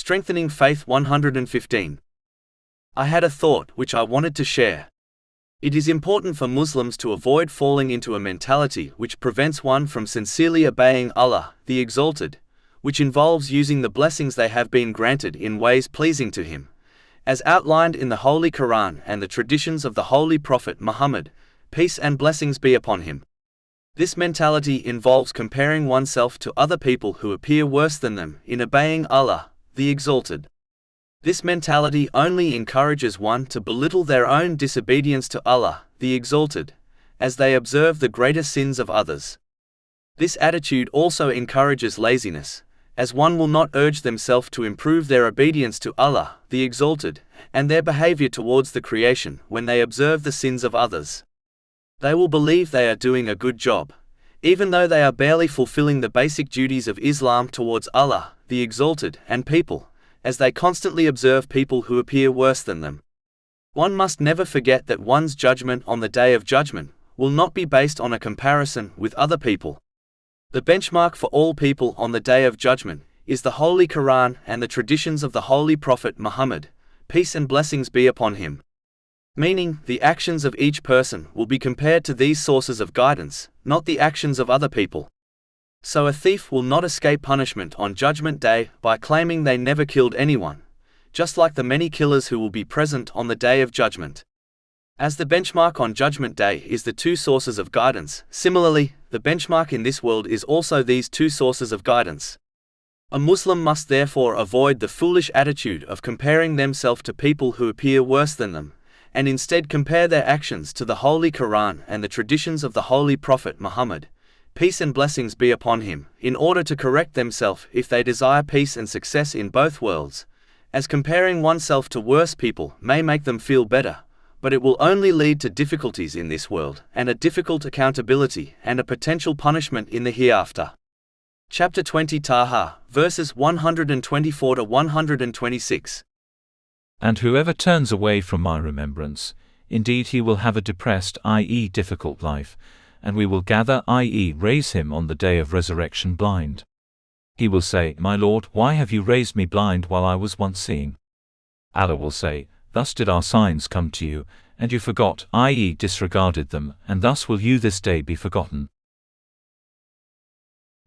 Strengthening Faith 115. I had a thought which I wanted to share. It is important for Muslims to avoid falling into a mentality which prevents one from sincerely obeying Allah, the Exalted, which involves using the blessings they have been granted in ways pleasing to Him, as outlined in the Holy Quran and the traditions of the Holy Prophet Muhammad, peace and blessings be upon him. This mentality involves comparing oneself to other people who appear worse than them in obeying Allah, the Exalted. This mentality only encourages one to belittle their own disobedience to Allah, the Exalted, as they observe the greater sins of others. This attitude also encourages laziness, as one will not urge themselves to improve their obedience to Allah, the Exalted, and their behavior towards the creation when they observe the sins of others. They will believe they are doing a good job, even though they are barely fulfilling the basic duties of Islam towards Allah, the Exalted, and people, as they constantly observe people who appear worse than them. One must never forget that one's judgment on the Day of Judgment will not be based on a comparison with other people. The benchmark for all people on the Day of Judgment is the Holy Quran and the traditions of the Holy Prophet Muhammad, peace and blessings be upon him. Meaning, the actions of each person will be compared to these sources of guidance, not the actions of other people. So a thief will not escape punishment on Judgment Day by claiming they never killed anyone, just like the many killers who will be present on the Day of Judgment. As the benchmark on Judgment Day is the two sources of guidance, similarly, the benchmark in this world is also these two sources of guidance. A Muslim must therefore avoid the foolish attitude of comparing themselves to people who appear worse than them, and instead compare their actions to the Holy Quran and the traditions of the Holy Prophet Muhammad, peace and blessings be upon him, in order to correct themselves if they desire peace and success in both worlds, as comparing oneself to worse people may make them feel better, but it will only lead to difficulties in this world, and a difficult accountability and a potential punishment in the hereafter. Chapter 20 Taha, verses 124 to 126. And whoever turns away from my remembrance, indeed he will have a depressed, i.e. difficult life, and we will gather, i.e. raise him on the day of resurrection blind. He will say, My Lord, why have you raised me blind while I was once seeing? Allah will say, Thus did our signs come to you, and you forgot, i.e. disregarded them, and thus will you this day be forgotten.